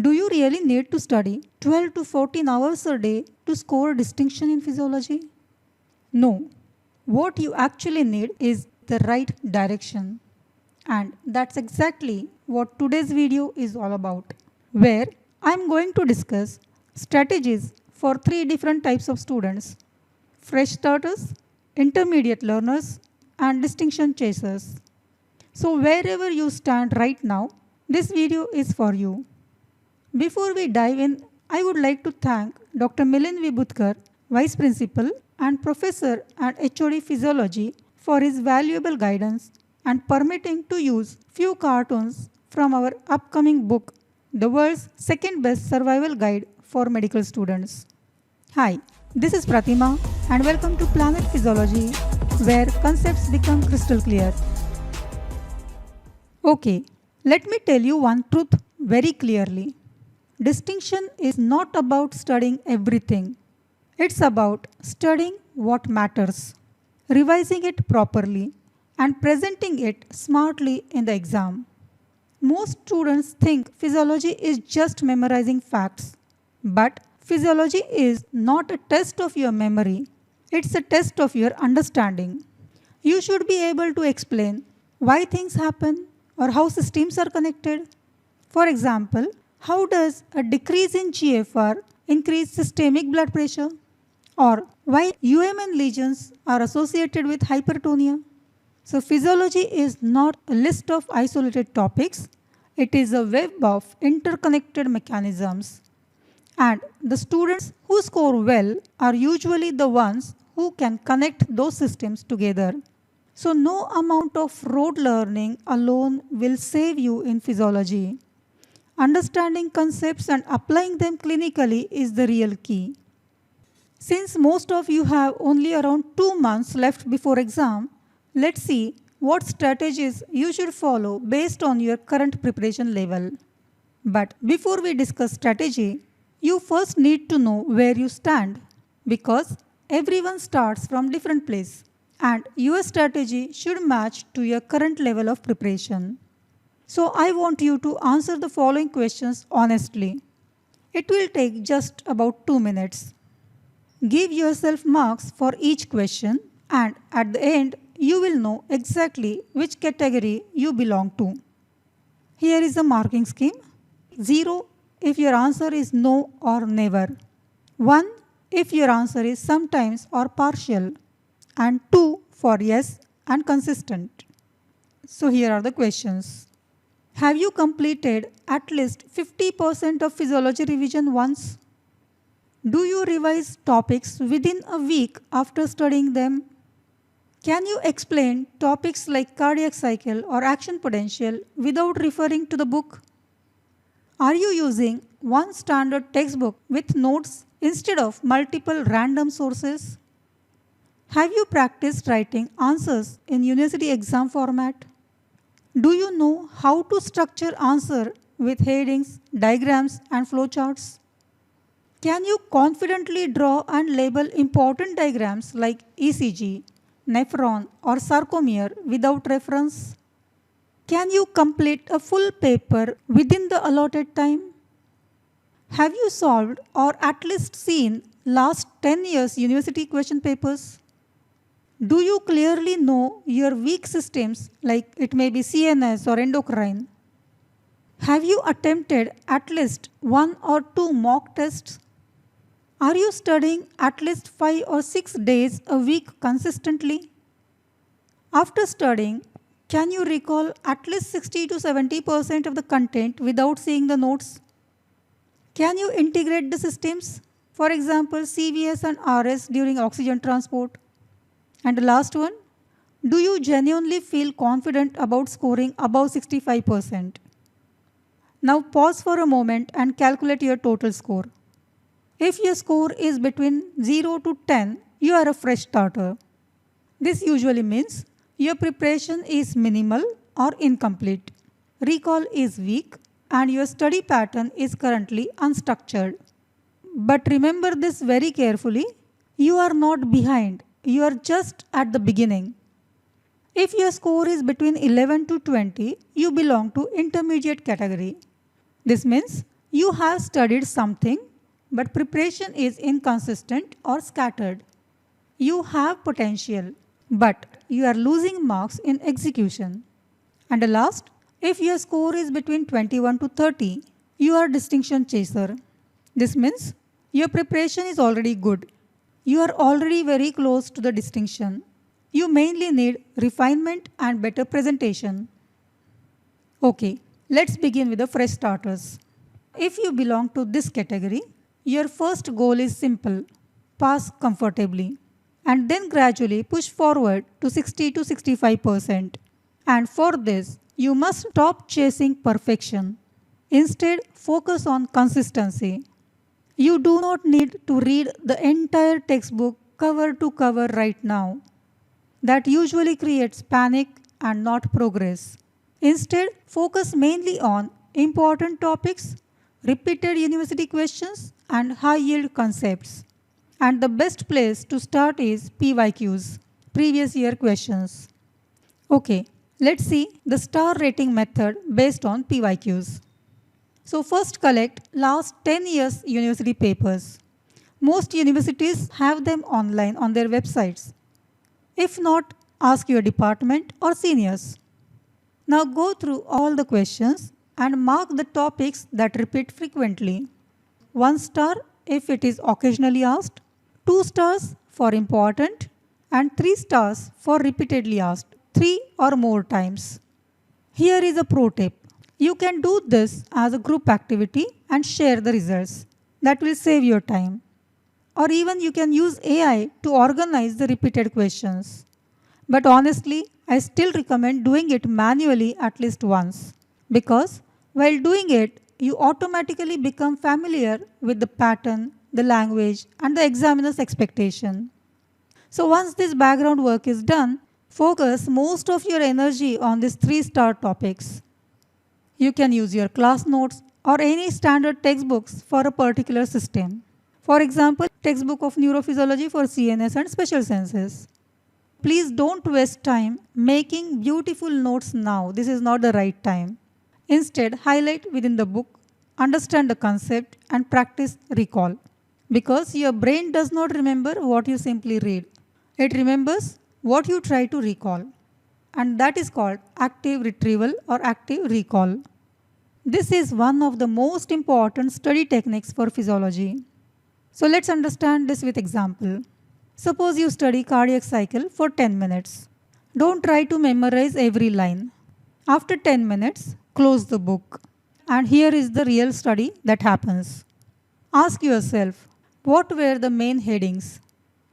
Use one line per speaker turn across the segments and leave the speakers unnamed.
Do you really need to study 12 to 14 hours a day to score distinction in physiology? No. What you actually need is the right direction. And that's exactly what today's video is all about, where I'm going to discuss strategies for three different types of students: fresh starters, intermediate learners, and distinction chasers. So wherever you stand right now, this video is for you. Before we dive in, I would like to thank Dr. Milind Vibhutkar, Vice Principal and Professor at HOD Physiology, for his valuable guidance and permitting to use few cartoons from our upcoming book, The World's Second Best Survival Guide for Medical Students. Hi, this is Pratima and welcome to Planet Physiology, where concepts become crystal clear. Okay, let me tell you one truth very clearly. Distinction is not about studying everything. It's about studying what matters, revising it properly, and presenting it smartly in the exam. Most students think physiology is just memorizing facts, but physiology is not a test of your memory. It's a test of your understanding. You should be able to explain why things happen or how systems are connected. For example, how does a decrease in GFR increase systemic blood pressure? Or why UMN lesions are associated with hypertonia? So physiology is not a list of isolated topics. It is a web of interconnected mechanisms. And the students who score well are usually the ones who can connect those systems together. So no amount of rote learning alone will save you in physiology. Understanding concepts and applying them clinically is the real key. Since most of you have only around 2 months left before exam, let's see what strategies you should follow based on your current preparation level. But before we discuss strategy, you first need to know where you stand, because everyone starts from different place and your strategy should match to your current level of preparation. So I want you to answer the following questions honestly. It will take just about 2 minutes. Give yourself marks for each question, and at the end you will know exactly which category you belong to. Here is the marking scheme. 0 if your answer is no or never. 1 if your answer is sometimes or partial. And 2 for yes and consistent. So here are the questions. Have you completed at least 50% of physiology revision once? Do you revise topics within a week after studying them? Can you explain topics like cardiac cycle or action potential without referring to the book? Are you using one standard textbook with notes instead of multiple random sources? Have you practiced writing answers in university exam format? Do you know how to structure answer with headings, diagrams, and flowcharts? Can you confidently draw and label important diagrams like ECG, nephron, or sarcomere without reference? Can you complete a full paper within the allotted time? Have you solved or at least seen last 10 years university question papers? Do you clearly know your weak systems like it may be CNS or endocrine? Have you attempted at least 1 or 2 mock tests? Are you studying at least 5 or 6 days a week consistently? After studying, can you recall at least 60 to 70% of the content without seeing the notes? Can you integrate the systems? For example, CVS and RS during oxygen transport? And the last one, do you genuinely feel confident about scoring above 65%? Now pause for a moment and calculate your total score. If your score is between 0 to 10, you are a fresh starter. This usually means your preparation is minimal or incomplete. Recall is weak and your study pattern is currently unstructured. But remember this very carefully, you are not behind. You are just at the beginning. If your score is between 11 to 20, you belong to intermediate category. This means You have studied something, but preparation is inconsistent or scattered. You have potential, but you are losing marks in execution. And the last, if your score is between 21 to 30, you are distinction chaser. This means your preparation is already good. You are already very close to the distinction. You mainly need refinement and better presentation. Okay, let's begin with the fresh starters. If you belong to this category, your first goal is simple: pass comfortably, and then gradually push forward to 60 to 65%. And for this, you must stop chasing perfection. Instead, focus on consistency. You do not need to read the entire textbook cover to cover right now. That usually creates panic and not progress. Instead, focus mainly on important topics, repeated university questions, and high yield concepts. And the best place to start is PYQs, previous year questions. Okay, let's see the star rating method based on PYQs. So first collect last 10 years university papers. Most universities have them online on their websites. If not, ask your department or seniors. Now go through all the questions and mark the topics that repeat frequently. 1 star if it is occasionally asked, 2 stars for important, and 3 stars for repeatedly asked 3 or more times. Here is a pro tip. You can do this as a group activity and share the results. That will save your time. Or even you can use AI to organize the repeated questions. But honestly, I still recommend doing it manually at least once, because while doing it, you automatically become familiar with the pattern, the language, and the examiner's expectation. So once this background work is done, focus most of your energy on these 3-star topics. You can use your class notes or any standard textbooks for a particular system. For example, textbook of neurophysiology for CNS and special senses. Please don't waste time making beautiful notes now. This is not the right time. Instead, highlight within the book, understand the concept, and practice recall. Because your brain does not remember what you simply read. It remembers what you try to recall. And that is called active retrieval or active recall. This is one of the most important study techniques for physiology. So let's understand this with example. Suppose you study cardiac cycle for 10 minutes. Don't try to memorize every line. After 10 minutes, close the book. And here is the real study that happens. Ask yourself, what were the main headings?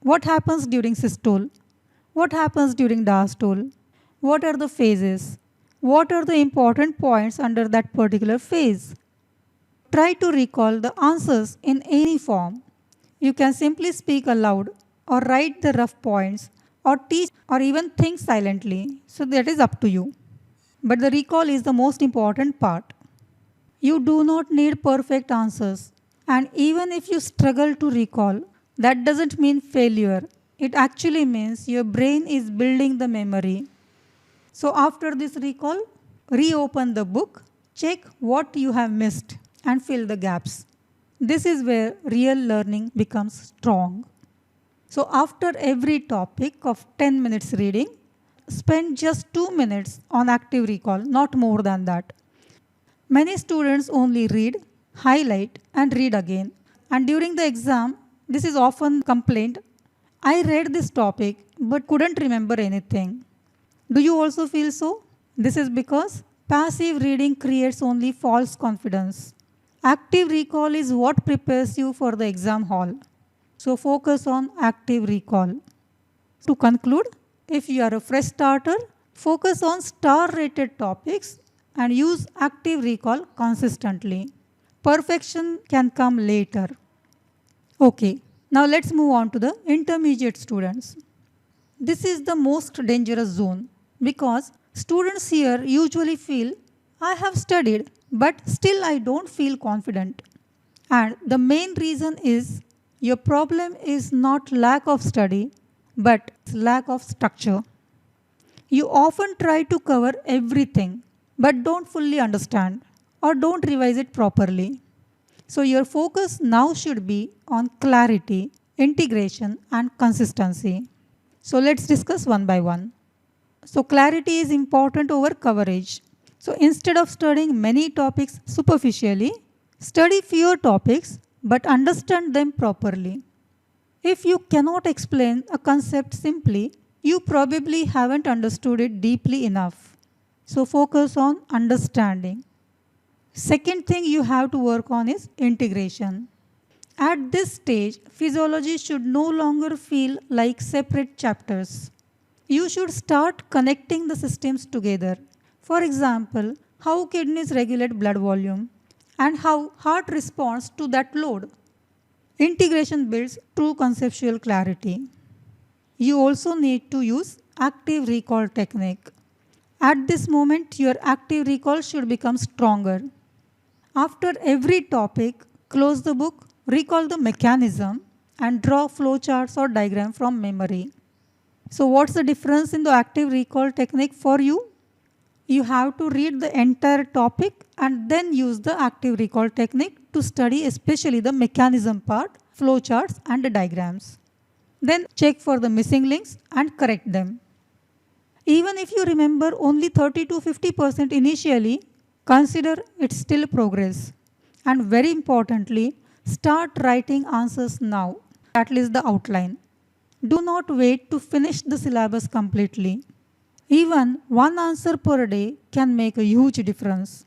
What happens during systole? What happens during diastole? What are the phases? What are the important points under that particular phase? Try to recall the answers in any form. You can simply speak aloud or write the rough points or teach or even think silently. So that is up to you. But the recall is the most important part. You do not need perfect answers. And even if you struggle to recall, that doesn't mean failure. It actually means your brain is building the memory. So after this recall, reopen the book, check what you have missed, and fill the gaps. This is where real learning becomes strong. So after every topic of 10 minutes reading, spend just 2 minutes on active recall, not more than that. Many students only read, highlight, and read again. And during the exam, this is often complained, I read this topic but couldn't remember anything. Do you also feel so? This is because passive reading creates only false confidence. Active recall is what prepares you for the exam hall. So focus on active recall. To conclude, if you are a fresh starter, focus on star-rated topics and use active recall consistently. Perfection can come later. Okay, now let's move on to the intermediate students. This is the most dangerous zone because students here usually feel, I have studied, but still I don't feel confident. And the main reason is your problem is not lack of study, but lack of structure. You often try to cover everything, but don't fully understand or don't revise it properly. So your focus now should be on clarity, integration, and consistency. So let's discuss one by one. So clarity is important over coverage. So instead of studying many topics superficially, study fewer topics but understand them properly. If you cannot explain a concept simply, you probably haven't understood it deeply enough. So focus on understanding. Second thing you have to work on is integration. At this stage, physiology should no longer feel like separate chapters. You should start connecting the systems together. For example, how kidneys regulate blood volume and how heart responds to that load. Integration builds true conceptual clarity. You also need to use active recall technique. At this moment, your active recall should become stronger. After every topic, close the book, recall the mechanism, and draw flowcharts or diagram from memory. So what's the difference in the active recall technique for you? You have to read the entire topic and then use the active recall technique to study especially the mechanism part, flowcharts and the diagrams. Then check for the missing links and correct them. Even if you remember only 30 to 50% initially, consider it still progress. And very importantly, start writing answers now, at least the outline. Do not wait to finish the syllabus completely. Even one answer per day can make a huge difference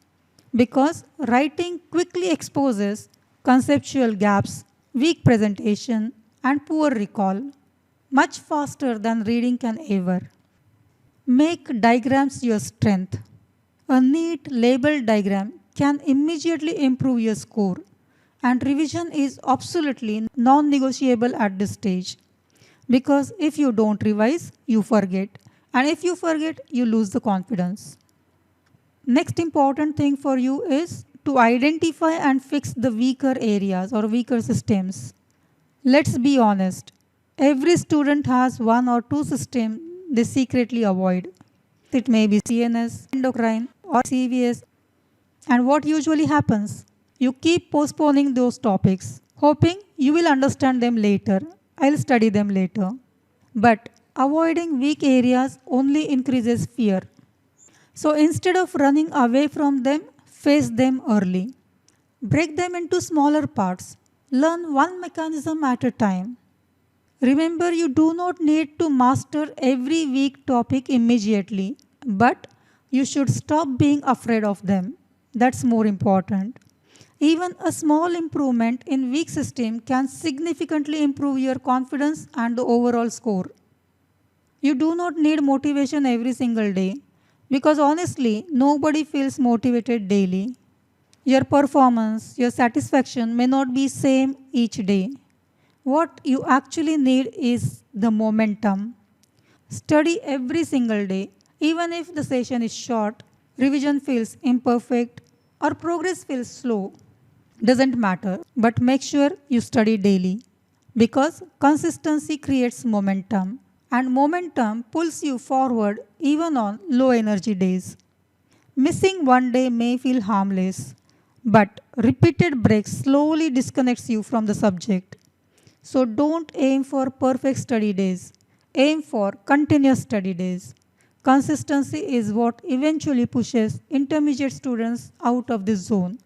because writing quickly exposes conceptual gaps, weak presentation, and poor recall much faster than reading can ever. Make diagrams your strength. A neat labeled diagram can immediately improve your score, and revision is absolutely non negotiable at this stage. Because if you don't revise, you forget. And if you forget, you lose the confidence. Next important thing for you is to identify and fix the weaker areas or weaker systems. Let's be honest. Every student has one or two systems they secretly avoid. It may be CNS, endocrine, or CVS. And what usually happens? You keep postponing those topics, hoping you will understand them later. I'll study them later. But avoiding weak areas only increases fear. So instead of running away from them, face them early. Break them into smaller parts. Learn one mechanism at a time. Remember, you do not need to master every weak topic immediately, but you should stop being afraid of them. That's more important. Even a small improvement in weak system can significantly improve your confidence and the overall score. You do not need motivation every single day because honestly, nobody feels motivated daily. Your performance, your satisfaction may not be same each day. What you actually need is the momentum. Study every single day, even if the session is short, revision feels imperfect, or progress feels slow. Doesn't matter, but make sure you study daily because consistency creates momentum and momentum pulls you forward even on low energy days. Missing one day may feel harmless, but repeated breaks slowly disconnects you from the subject. So don't aim for perfect study days. Aim for continuous study days. Consistency is what eventually pushes intermediate students out of this zone.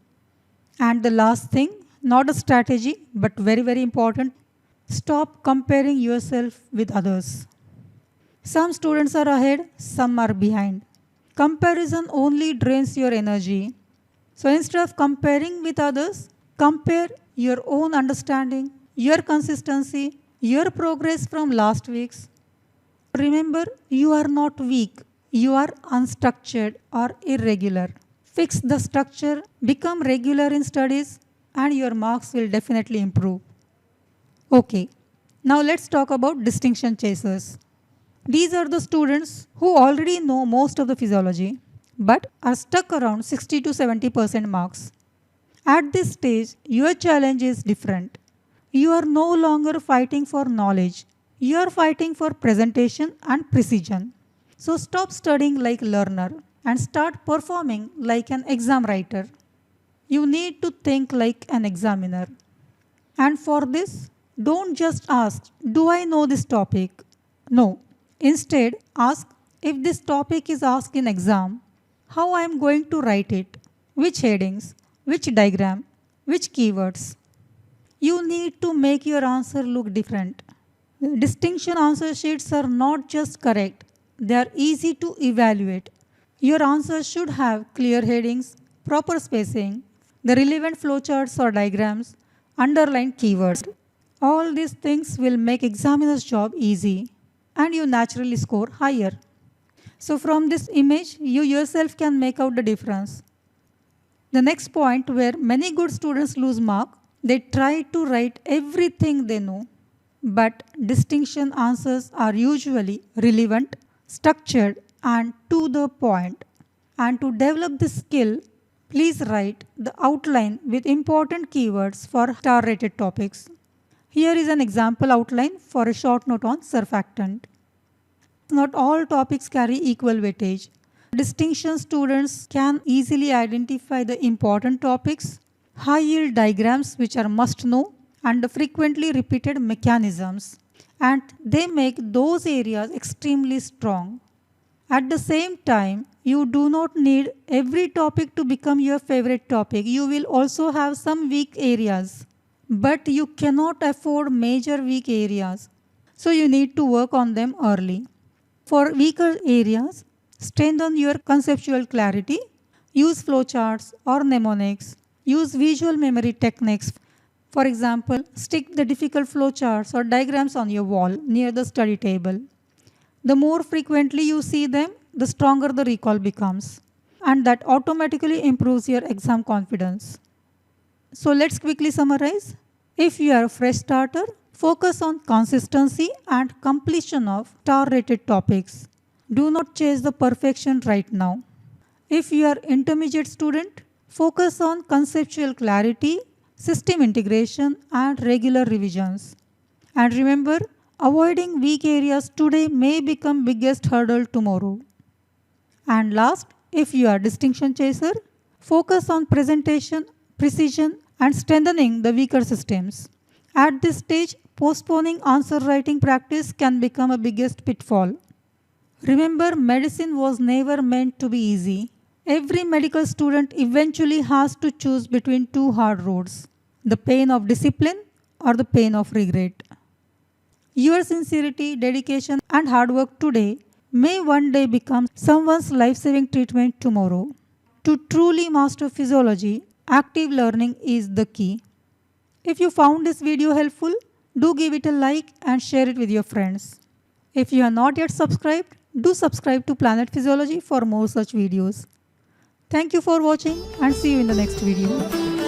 And the last thing, not a strategy, but very, very important, stop comparing yourself with others. Some students are ahead, some are behind. Comparison only drains your energy. So instead of comparing with others, compare your own understanding, your consistency, your progress from last week's. Remember, you are not weak, you are unstructured or irregular. Fix the structure, become regular in studies, and your marks will definitely improve. Okay, now let's talk about distinction chasers. These are the students who already know most of the physiology but are stuck around 60 to 70% marks. At this stage, your challenge is different. You are no longer fighting for knowledge. You are fighting for presentation and precision. So stop studying like learner and start performing like an exam writer. You need to think like an examiner. And for this, don't just ask, do I know this topic? No. Instead, ask if this topic is asked in exam, how I am going to write it, which headings, which diagram, which keywords. You need to make your answer look different. Distinction answer sheets are not just correct, they are easy to evaluate. Your answer should have clear headings, proper spacing, the relevant flowcharts or diagrams, underlined keywords. All these things will make examiner's job easy and you naturally score higher. So from this image, you yourself can make out the difference. The next point where many good students lose mark, they try to write everything they know. But distinction answers are usually relevant, structured, and to the point. And to develop this skill, please write the outline with important keywords for star-rated topics. Here is an example outline for a short note on surfactant. Not all topics carry equal weightage. Distinction students can easily identify the important topics, high-yield diagrams which are must-know, and the frequently repeated mechanisms. And they make those areas extremely strong. At the same time, you do not need every topic to become your favorite topic. You will also have some weak areas. But you cannot afford major weak areas. So you need to work on them early. For weaker areas, strengthen your conceptual clarity. Use flowcharts or mnemonics. Use visual memory techniques. For example, stick the difficult flowcharts or diagrams on your wall near the study table. The more frequently you see them, the stronger the recall becomes. And that automatically improves your exam confidence. So let's quickly summarize. If you are a fresh starter, focus on consistency and completion of star-rated topics. Do not chase the perfection right now. If you are intermediate student, focus on conceptual clarity, system integration, and regular revisions. And remember, avoiding weak areas today may become biggest hurdle tomorrow. And last, if you are distinction chaser, focus on presentation, precision, and strengthening the weaker systems. At this stage, postponing answer writing practice can become a biggest pitfall. Remember, medicine was never meant to be easy. Every medical student eventually has to choose between two hard roads, the pain of discipline or the pain of regret. Your sincerity, dedication, and hard work today may one day become someone's life-saving treatment tomorrow. To truly master physiology, active learning is the key. If you found this video helpful, do give it a like and share it with your friends. If you are not yet subscribed, do subscribe to Planet Physiology for more such videos. Thank you for watching and see you in the next video.